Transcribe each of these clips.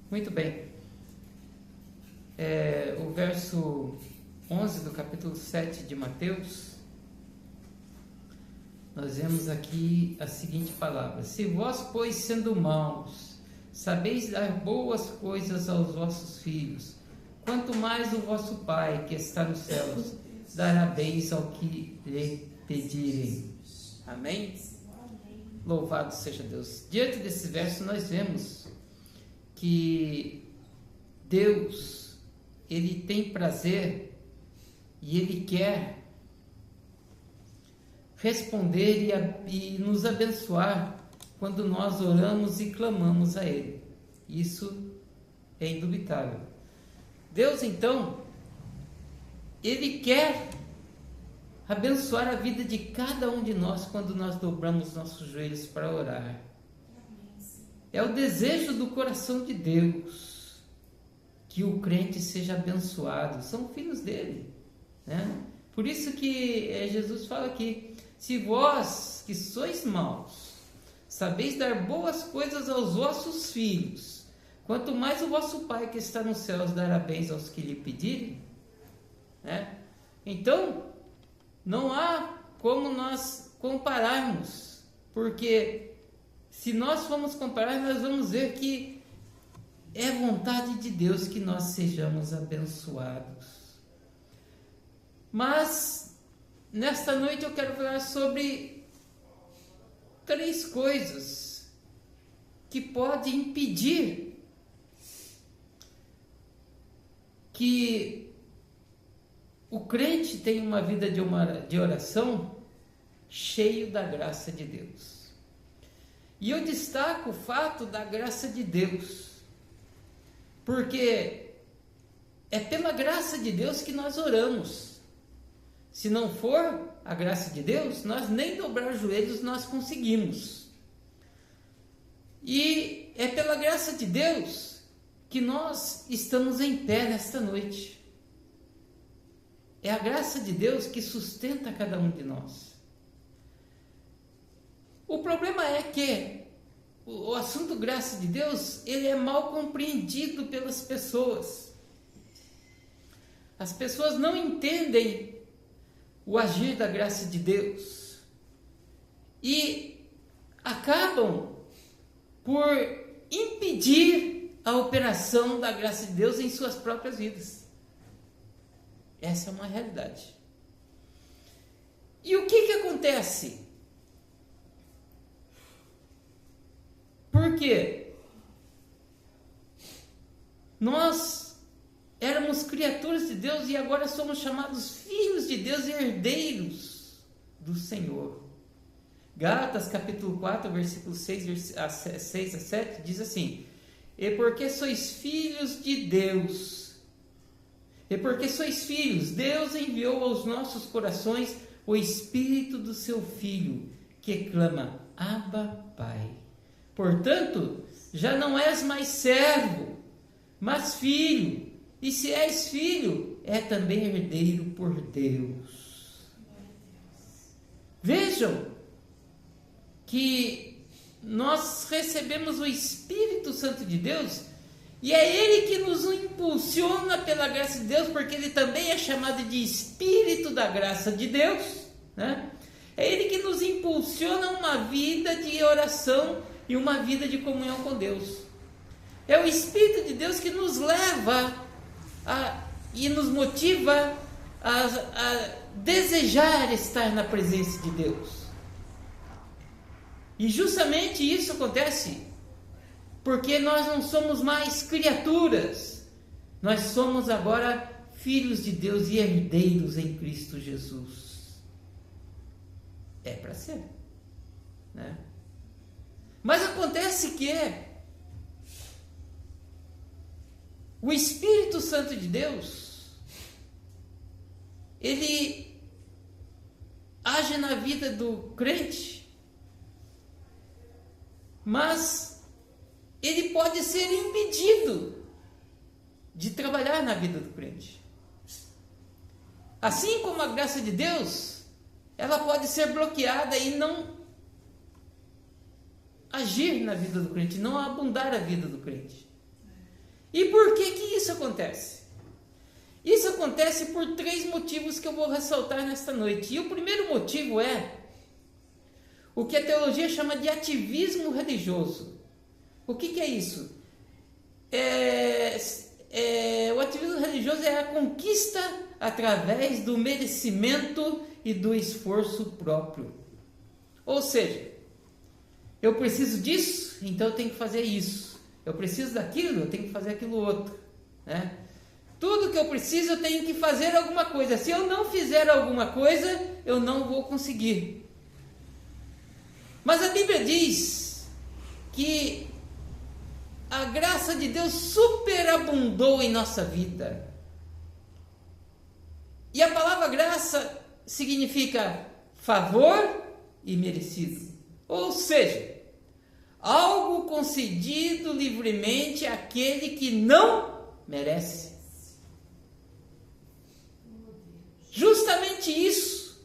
Muito bem. O verso 11 do capítulo 7 de Mateus, nós vemos aqui a seguinte palavra: se vós, pois, sendo maus, sabeis dar boas coisas aos vossos filhos, quanto mais o vosso Pai, que está nos céus, dará bens ao que lhe pedirem. Amém? Louvado seja Deus. Diante desse verso nós vemos que Deus, Ele tem prazer e Ele quer responder e nos abençoar quando nós oramos e clamamos a Ele. Isso é indubitável. Deus, então, Ele quer abençoar a vida de cada um de nós quando nós dobramos nossos joelhos para orar. É o desejo do coração de Deus que o crente seja abençoado. São filhos dele, né? Por isso que Jesus fala aqui: se vós que sois maus, sabeis dar boas coisas aos vossos filhos, quanto mais o vosso Pai que está nos céus dará bens aos que lhe pedirem, né? Então, não há como nós compararmos, porque se nós formos comparar, nós vamos ver que é vontade de Deus que nós sejamos abençoados. Mas, nesta noite eu quero falar sobre 3 coisas que podem impedir que o crente tenha uma vida de oração cheio da graça de Deus. E eu destaco o fato da graça de Deus, porque é pela graça de Deus que nós oramos. Se não for a graça de Deus, nós nem dobrar os joelhos nós conseguimos. E é pela graça de Deus que nós estamos em pé nesta noite. É a graça de Deus que sustenta cada um de nós. O problema é que o assunto graça de Deus, ele é mal compreendido pelas pessoas. As pessoas não entendem o agir da graça de Deus e acabam por impedir a operação da graça de Deus em suas próprias vidas. Essa é uma realidade. E o que acontece? Por quê? Nós éramos criaturas de Deus e agora somos chamados filhos de Deus e herdeiros do Senhor. Gálatas capítulo 4, versículo 6 a 7 diz assim: e porque sois filhos de Deus, e porque sois filhos, Deus enviou aos nossos corações o Espírito do seu Filho, que clama: Abba, Pai. Portanto, já não és mais servo, mas filho. E se és filho, é também herdeiro por Deus. Vejam que nós recebemos o Espírito Santo de Deus, e é Ele que nos impulsiona pela graça de Deus, porque Ele também é chamado de Espírito da graça de Deus, né? É Ele que nos impulsiona uma vida de oração e uma vida de comunhão com Deus. É o Espírito de Deus que nos leva e nos motiva a desejar estar na presença de Deus. E justamente isso acontece porque nós não somos mais criaturas, nós somos agora filhos de Deus e herdeiros em Cristo Jesus. É para ser, né? Mas acontece que o Espírito Santo de Deus, ele age na vida do crente, mas ele pode ser impedido de trabalhar na vida do crente. Assim como a graça de Deus, ela pode ser bloqueada e não agir na vida do crente, não abundar a vida do crente. E por que isso acontece? Isso acontece por 3 motivos que eu vou ressaltar nesta noite. E o primeiro motivo é o que a teologia chama de ativismo religioso. O que é isso? O ativismo religioso é a conquista através do merecimento e do esforço próprio. Ou seja, eu preciso disso, então eu tenho que fazer isso. Eu preciso daquilo, eu tenho que fazer aquilo outro, né? Tudo que eu preciso, eu tenho que fazer alguma coisa. Se eu não fizer alguma coisa, eu não vou conseguir. Mas a Bíblia diz que a graça de Deus superabundou em nossa vida. E a palavra graça significa favor e merecido. Ou seja, algo concedido livremente àquele que não merece. Justamente isso.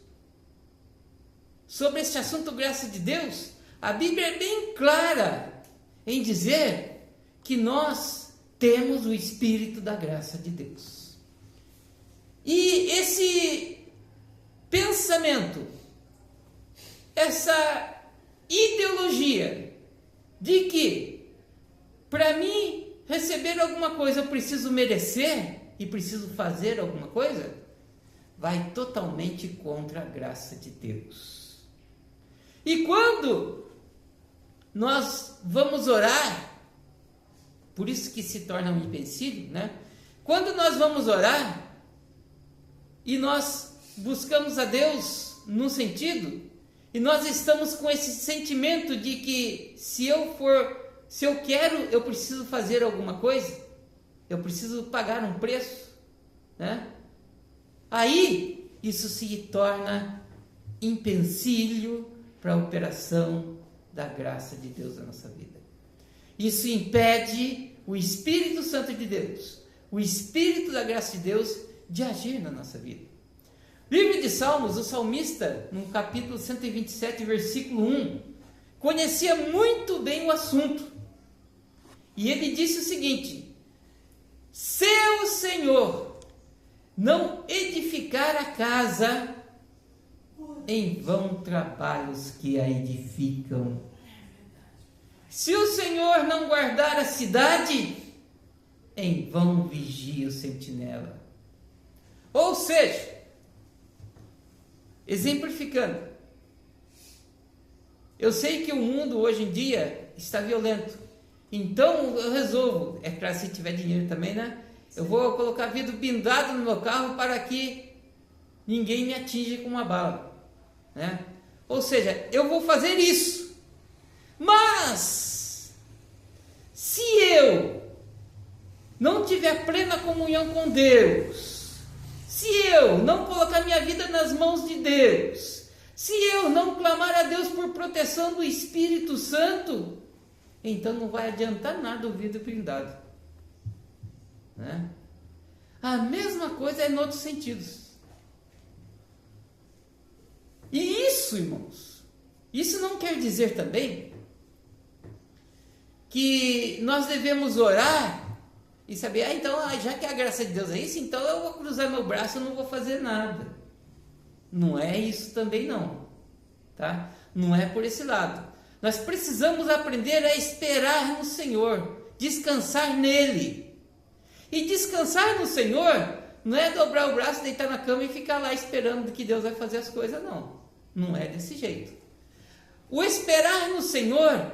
Sobre este assunto graça de Deus, a Bíblia é bem clara em dizer que nós temos o Espírito da graça de Deus. E esse pensamento, essa ideologia de que para mim receber alguma coisa eu preciso merecer e preciso fazer alguma coisa, vai totalmente contra a graça de Deus. E quando nós vamos orar, por isso que se torna um empecilho, né? Quando nós vamos orar e nós buscamos a Deus num sentido, e nós estamos com esse sentimento de que se eu quero, eu preciso fazer alguma coisa, eu preciso pagar um preço, né? Aí isso se torna empecilho para a operação da graça de Deus na nossa vida. Isso impede o Espírito Santo de Deus, o Espírito da graça de Deus, de agir na nossa vida. Livro de Salmos, o salmista, no capítulo 127, versículo 1, conhecia muito bem o assunto. E ele disse o seguinte: se o Senhor não edificar a casa, em vão trabalham os que a edificam. Se o Senhor não guardar a cidade, em vão vigia o sentinela. Ou seja, exemplificando, eu sei que o mundo hoje em dia está violento, então eu resolvo, é claro, se tiver dinheiro também, né? Eu vou colocar vidro blindado no meu carro para que ninguém me atinja com uma bala, né? Ou seja, eu vou fazer isso. Mas se eu não tiver plena comunhão com Deus, se eu não colocar minha vida nas mãos de Deus, se eu não clamar a Deus por proteção do Espírito Santo, então não vai adiantar nada o vidro blindado, né? A mesma coisa é em outros sentidos. E isso, irmãos, isso não quer dizer também que nós devemos orar e saber, então, já que a graça de Deus é isso, então eu vou cruzar meu braço e não vou fazer nada. Não é isso também não, tá? Não é por esse lado. Nós precisamos aprender a esperar no Senhor, descansar nele. E descansar no Senhor não é dobrar o braço, deitar na cama e ficar lá esperando que Deus vai fazer as coisas, não. Não é desse jeito. O esperar no Senhor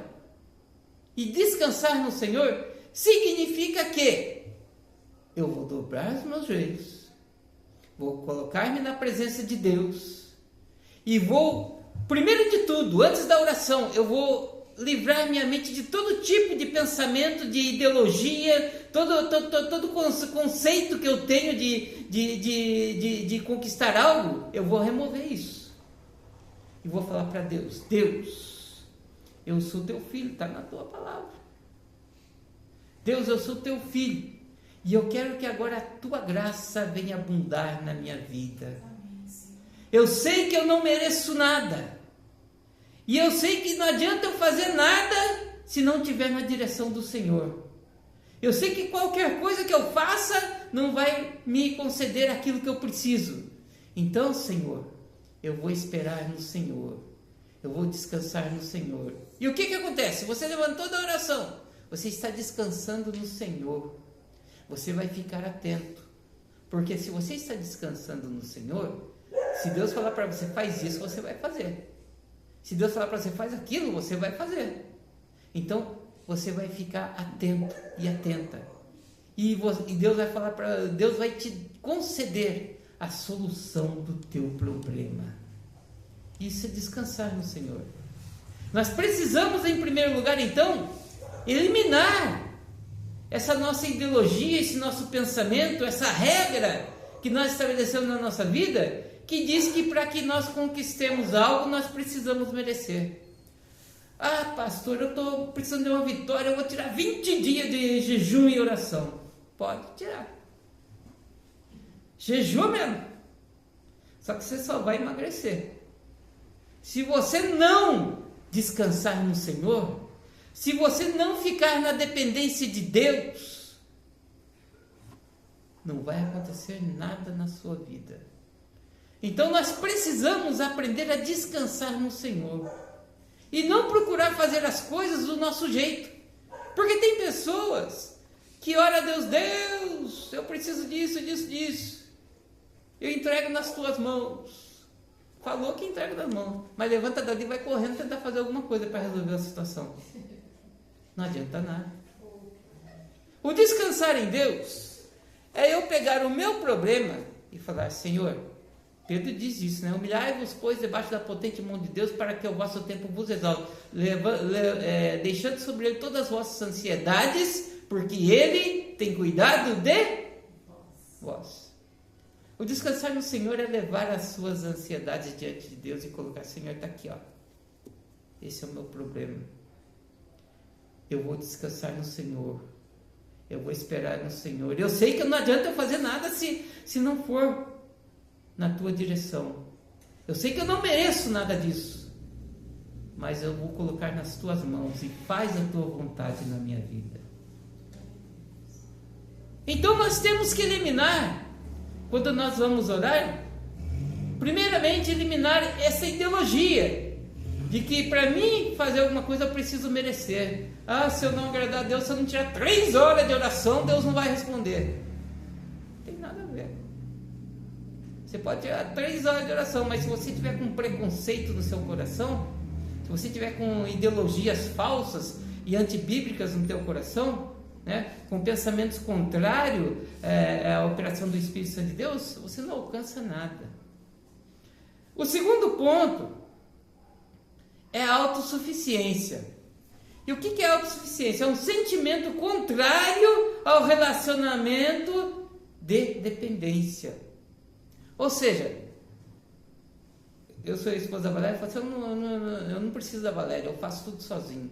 e descansar no Senhor significa que eu vou dobrar os meus joelhos, vou colocar-me na presença de Deus e vou, primeiro de tudo, antes da oração, eu vou livrar minha mente de todo tipo de pensamento, de ideologia, todo conceito que eu tenho de conquistar algo, eu vou remover isso. E vou falar para Deus: Deus, eu sou teu filho, está na tua palavra. Deus, eu sou teu filho. E eu quero que agora a tua graça venha abundar na minha vida. Eu sei que eu não mereço nada. E eu sei que não adianta eu fazer nada se não estiver na direção do Senhor. Eu sei que qualquer coisa que eu faça não vai me conceder aquilo que eu preciso. Então, Senhor, eu vou esperar no Senhor. Eu vou descansar no Senhor. E o que acontece? Você levantou da oração. Você está descansando no Senhor. Você vai ficar atento. Porque se você está descansando no Senhor, se Deus falar para você, faz isso, você vai fazer. Se Deus falar para você, faz aquilo, você vai fazer. Então, você vai ficar atento e atenta. E Deus vai falar Deus vai te conceder a solução do teu problema. Isso é descansar no Senhor. Nós precisamos, em primeiro lugar, então, eliminar essa nossa ideologia, esse nosso pensamento, essa regra que nós estabelecemos na nossa vida, que diz que para que nós conquistemos algo, nós precisamos merecer. Ah, pastor, eu estou precisando de uma vitória, eu vou tirar 20 dias de jejum e oração. Pode tirar. Jejum mesmo. Só que você só vai emagrecer. Se você não descansar no Senhor, se você não ficar na dependência de Deus, não vai acontecer nada na sua vida. Então nós precisamos aprender a descansar no Senhor e não procurar fazer as coisas do nosso jeito, porque tem pessoas que oram a Deus, Deus, eu preciso disso, eu entrego nas tuas mãos. Falou que entrega nas mãos, mas levanta dali e vai correndo tentar fazer alguma coisa para resolver a situação. Não adianta nada. O descansar em Deus é eu pegar o meu problema e falar, Senhor, Pedro diz isso, né? Humilhai-vos, pois, debaixo da potente mão de Deus, para que o vosso tempo vos exalte, deixando sobre ele todas as vossas ansiedades, porque ele tem cuidado de vós. O descansar no Senhor é levar as suas ansiedades diante de Deus e colocar, Senhor, está aqui, ó. Esse é o meu problema. Eu vou descansar no Senhor. Eu vou esperar no Senhor. Eu sei que não adianta eu fazer nada se não for na tua direção. Eu sei que eu não mereço nada disso, mas eu vou colocar nas tuas mãos e faz a tua vontade na minha vida. Então nós temos que eliminar, quando nós vamos orar, primeiramente eliminar essa ideologia de que para mim fazer alguma coisa eu preciso merecer. Ah, se eu não agradar a Deus, se eu não tirar 3 horas de oração, Deus não vai responder. Não tem nada a ver. Você pode tirar 3 horas de oração, mas se você tiver com preconceito no seu coração, se você tiver com ideologias falsas e antibíblicas no teu coração, né, com pensamentos contrários à operação do Espírito Santo de Deus, você não alcança nada. O segundo ponto é a autossuficiência. E o que é autossuficiência? É um sentimento contrário ao relacionamento de dependência. Ou seja, eu sou a esposa da Valéria e falo assim, eu não preciso da Valéria, eu faço tudo sozinho.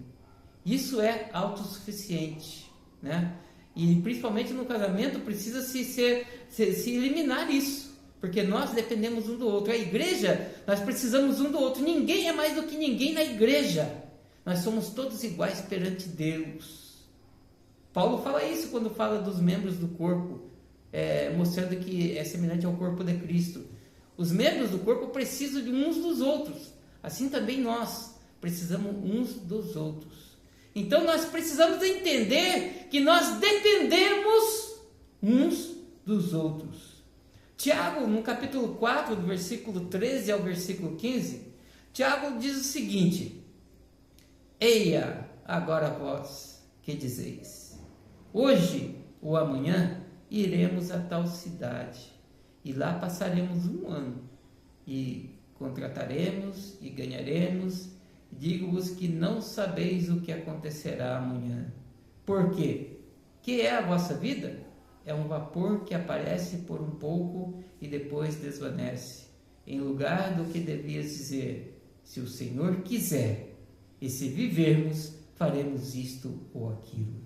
Isso é autossuficiente, né? E principalmente no casamento precisa se eliminar isso, porque nós dependemos um do outro. A igreja, nós precisamos um do outro. Ninguém é mais do que ninguém na igreja. Nós somos todos iguais perante Deus. Paulo fala isso quando fala dos membros do corpo, mostrando que é semelhante ao corpo de Cristo. Os membros do corpo precisam de uns dos outros. Assim também nós precisamos uns dos outros. Então nós precisamos entender que nós dependemos uns dos outros. Tiago, no capítulo 4, do versículo 13 ao versículo 15, Tiago diz o seguinte: Eia, agora vós, que dizeis? Hoje ou amanhã iremos a tal cidade, e lá passaremos 1 ano, e contrataremos e ganharemos. Digo-vos que não sabeis o que acontecerá amanhã. Por quê? Que é a vossa vida? É um vapor que aparece por um pouco e depois desvanece. Em lugar do que devias dizer, se o Senhor quiser, e se vivermos, faremos isto ou aquilo.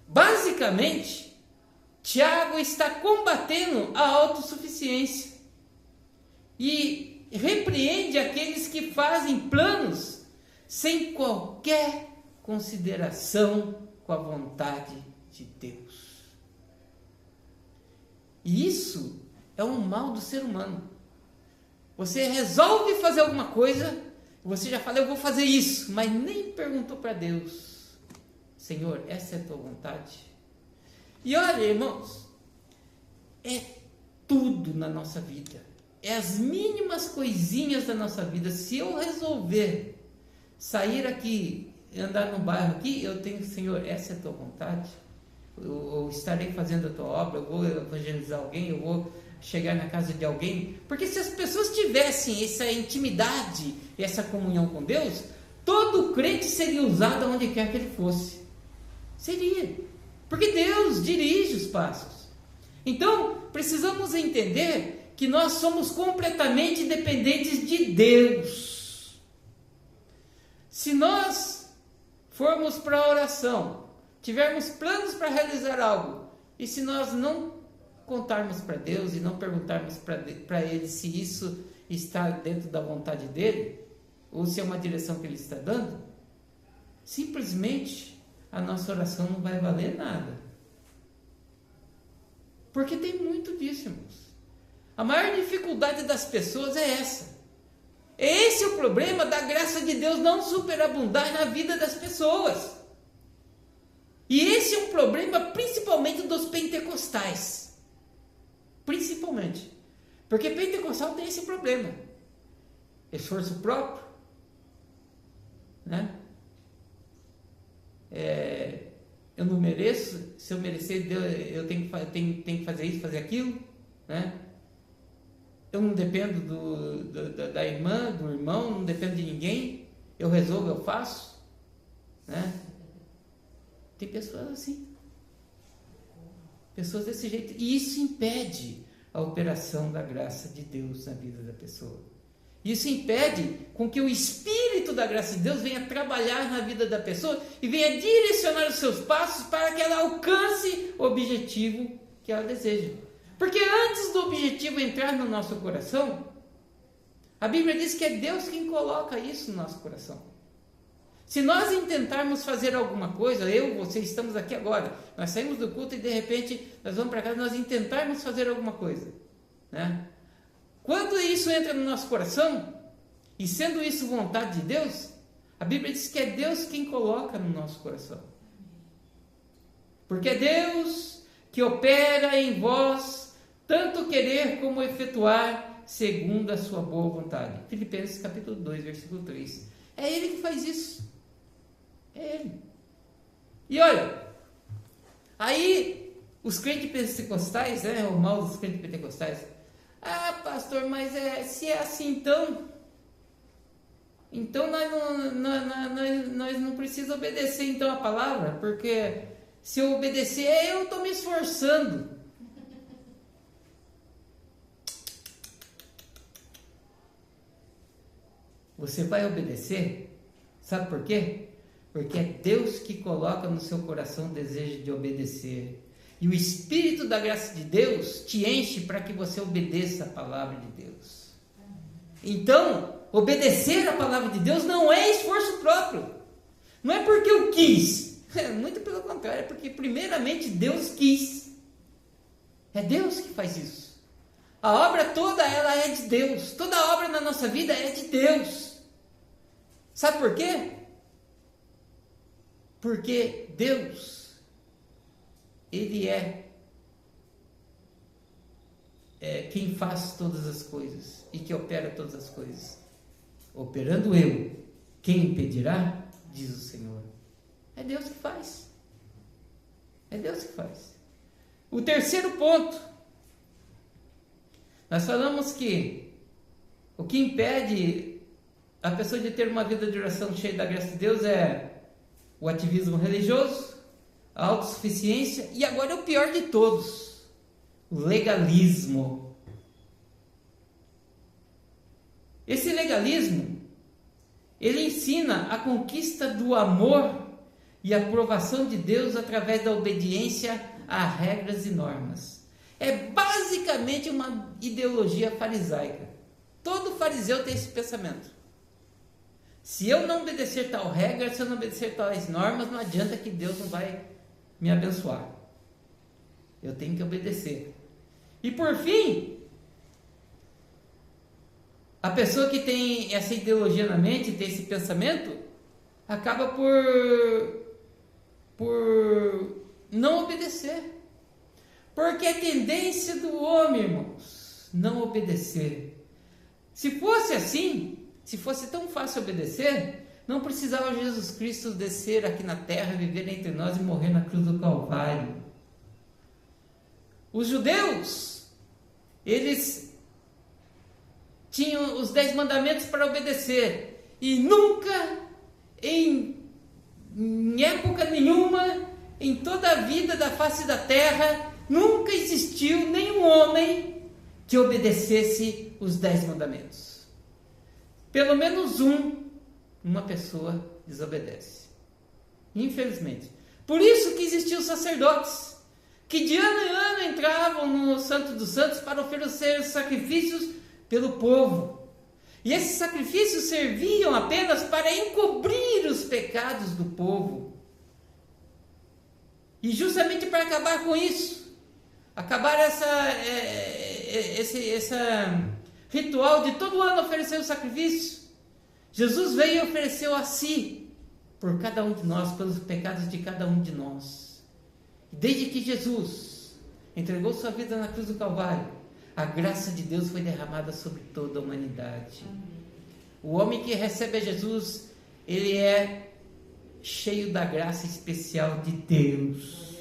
Basicamente, Tiago está combatendo a autossuficiência e repreende aqueles que fazem planos sem qualquer consideração com a vontade de Deus. E isso é um mal do ser humano. Você resolve fazer alguma coisa, você já fala, eu vou fazer isso, mas nem perguntou para Deus, Senhor, essa é a tua vontade? E olha, irmãos, é tudo na nossa vida, é as mínimas coisinhas da nossa vida. Se eu resolver sair aqui, andar no bairro aqui, eu tenho, Senhor, essa é a tua vontade? Eu estarei fazendo a tua obra, eu vou evangelizar alguém, eu vou chegar na casa de alguém, porque se as pessoas tivessem essa intimidade e essa comunhão com Deus, todo crente seria usado onde quer que ele fosse. Seria, porque Deus dirige os passos. Então, precisamos entender que nós somos completamente dependentes de Deus. Se nós formos para a oração, tivermos planos para realizar algo, e se nós não contarmos para Deus e não perguntarmos para Ele se isso está dentro da vontade dEle, ou se é uma direção que Ele está dando, simplesmente a nossa oração não vai valer nada. Porque tem muito disso, irmãos. A maior dificuldade das pessoas é essa. Esse é o problema da graça de Deus não superabundar na vida das pessoas. E esse é um problema principalmente dos pentecostais. Principalmente. Porque pentecostal tem esse problema. Esforço próprio. Né? Eu não mereço. Se eu merecer, eu tenho que fazer isso, fazer aquilo. Né? Eu não dependo da irmã, do irmão, não dependo de ninguém. Eu resolvo, eu faço. Né? Tem pessoas assim. Pessoas desse jeito. E isso impede a operação da graça de Deus na vida da pessoa. Isso impede com que o Espírito da graça de Deus venha trabalhar na vida da pessoa e venha direcionar os seus passos para que ela alcance o objetivo que ela deseja. Porque antes do objetivo entrar no nosso coração, a Bíblia diz que é Deus quem coloca isso no nosso coração. Se nós intentarmos fazer alguma coisa, você estamos aqui agora, nós saímos do culto e de repente nós vamos para casa, nós intentarmos fazer alguma coisa, né? Quando isso entra no nosso coração, e sendo isso vontade de Deus, a Bíblia diz que é Deus quem coloca no nosso coração. Porque é Deus que opera em vós, tanto querer como efetuar, segundo a sua boa vontade. Filipenses capítulo 2, versículo 3. É Ele que faz isso. É Ele. E olha, aí os crentes pentecostais, o mal dos crentes pentecostais, pastor, mas se é assim então nós não precisamos obedecer então a palavra, porque se eu obedecer, eu estou me esforçando. Você vai obedecer? Sabe por quê? Porque é Deus que coloca no seu coração o desejo de obedecer. E o Espírito da graça de Deus te enche para que você obedeça a palavra de Deus. Então, obedecer a palavra de Deus não é esforço próprio. Não é porque eu quis. Muito pelo contrário, é porque primeiramente Deus quis. É Deus que faz isso. A obra toda ela é de Deus. Toda a obra na nossa vida é de Deus. Sabe por quê? Porque Deus, Ele é quem faz todas as coisas e que opera todas as coisas. Operando eu, quem impedirá? Diz o Senhor. É Deus que faz. É Deus que faz. O terceiro ponto. Nós falamos que o que impede a pessoa de ter uma vida de oração cheia da graça de Deus é o ativismo religioso, a autossuficiência e agora é o pior de todos, o legalismo. Esse legalismo, ele ensina a conquista do amor e a aprovação de Deus através da obediência a regras e normas. É basicamente uma ideologia farisaica. Todo fariseu tem esse pensamento. Se eu não obedecer tal regra, se eu não obedecer tais normas, não adianta que Deus não vai me abençoar. Eu tenho que obedecer. E por fim, a pessoa que tem essa ideologia na mente, tem esse pensamento, acaba por não obedecer. Porque a tendência do homem, irmãos, não obedecer. Se fosse assim, se fosse tão fácil obedecer, não precisava Jesus Cristo descer aqui na terra, viver entre nós e morrer na cruz do Calvário. Os judeus, eles tinham os 10 mandamentos para obedecer, e nunca, em época nenhuma, em toda a vida da face da terra, nunca existiu nenhum homem que obedecesse os 10 mandamentos. Pelo menos uma pessoa desobedece. Infelizmente. Por isso que existiam os sacerdotes, que de ano em ano entravam no Santo dos Santos para oferecer sacrifícios pelo povo. E esses sacrifícios serviam apenas para encobrir os pecados do povo. E justamente para acabar com isso, acabar esse ritual de todo ano oferecer o sacrifício, Jesus veio e ofereceu a si, por cada um de nós, pelos pecados de cada um de nós. Desde que Jesus entregou sua vida na cruz do Calvário, a graça de Deus foi derramada sobre toda a humanidade. O homem que recebe a Jesus, ele é cheio da graça especial de Deus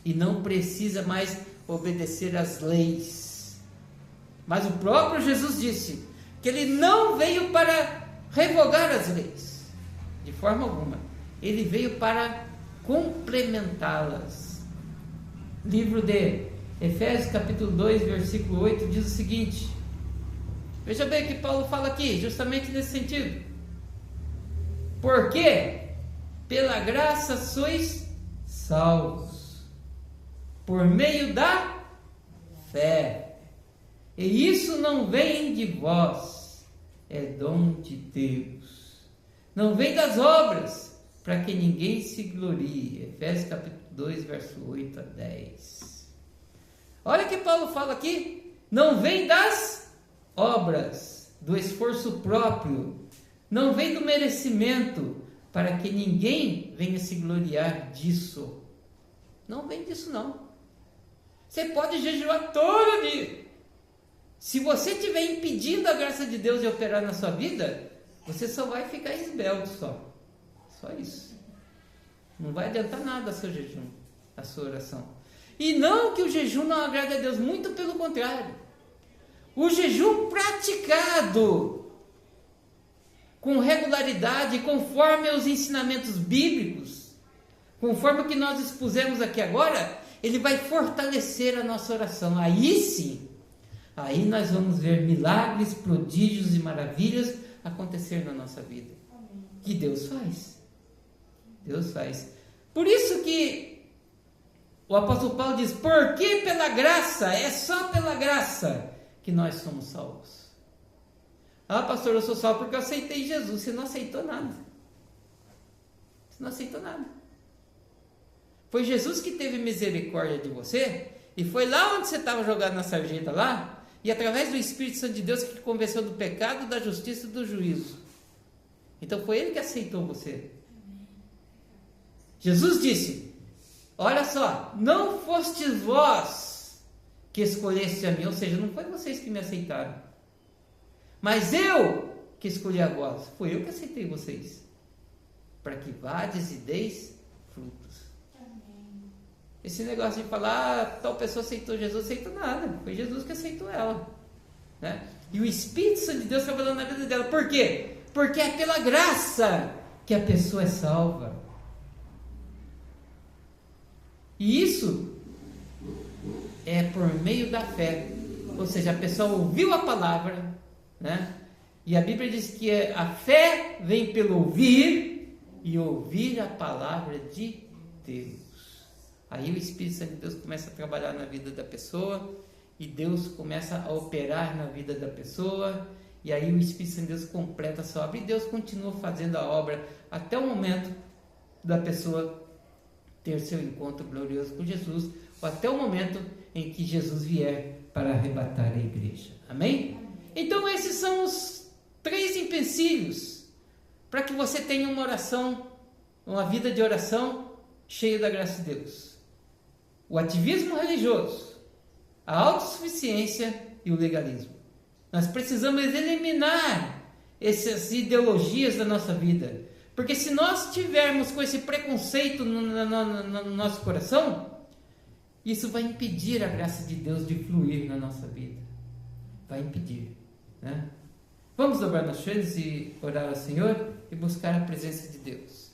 e não precisa mais obedecer às leis. Mas o próprio Jesus disse que ele não veio para revogar as leis, de forma alguma. Ele veio para complementá-las. Livro de Efésios capítulo 2, versículo 8 diz o seguinte. Veja bem o que Paulo fala aqui, justamente nesse sentido. Porque pela graça sois salvos, por meio da fé. E isso não vem de vós, é dom de Deus. Não vem das obras, para que ninguém se glorie. Efésios capítulo 2, verso 8 a 10. Olha o que Paulo fala aqui. Não vem das obras, do esforço próprio. Não vem do merecimento, para que ninguém venha se gloriar disso. Não vem disso não. Você pode jejuar todo dia. Se você estiver impedindo a graça de Deus de operar na sua vida, você só vai ficar esbelto só. Só isso. Não vai adiantar nada o seu jejum, a sua oração. E não que o jejum não agrade a Deus, muito pelo contrário. O jejum praticado com regularidade, conforme os ensinamentos bíblicos, conforme o que nós expusemos aqui agora, ele vai fortalecer a nossa oração. Aí sim, aí nós vamos ver milagres, prodígios e maravilhas acontecer na nossa vida. Que Deus faz. Deus faz. Por isso que o apóstolo Paulo diz, porque pela graça, é só pela graça que nós somos salvos. Ah, pastor, eu sou salvo porque eu aceitei Jesus. Você não aceitou nada. Você não aceitou nada. Foi Jesus que teve misericórdia de você, e foi lá onde você estava jogado na sarjeta lá, e através do Espírito Santo de Deus que te convenceu do pecado, da justiça e do juízo. Então foi Ele que aceitou você. Jesus disse, olha só, não fostes vós que escolheste a mim, ou seja, não foi vocês que me aceitaram, mas eu que escolhi a vós, foi eu que aceitei vocês, para que vades e deis frutos. Amém. Esse negócio de falar, tal pessoa aceitou Jesus, aceitou nada, foi Jesus que aceitou ela, né? E o Espírito Santo de Deus trabalhando na vida dela, por quê? Porque é pela graça que a pessoa é salva. E isso é por meio da fé. Ou seja, a pessoa ouviu a palavra, né? E a Bíblia diz que a fé vem pelo ouvir, e ouvir a palavra de Deus. Aí o Espírito Santo de Deus começa a trabalhar na vida da pessoa, e Deus começa a operar na vida da pessoa, E aí o Espírito Santo de Deus completa essa obra. E Deus continua fazendo a obra até o momento da pessoa ter seu encontro glorioso com Jesus, ou até o momento em que Jesus vier para arrebatar a igreja. Amém? Então esses são os 3 empecilhos para que você tenha uma oração, uma vida de oração cheia da graça de Deus: o ativismo religioso, a autossuficiência e o legalismo. Nós precisamos eliminar essas ideologias da nossa vida, porque se nós tivermos com esse preconceito no nosso coração, isso vai impedir a graça de Deus de fluir na nossa vida. Vai impedir, né? Vamos dobrar nossos joelhos e orar ao Senhor e buscar a presença de Deus.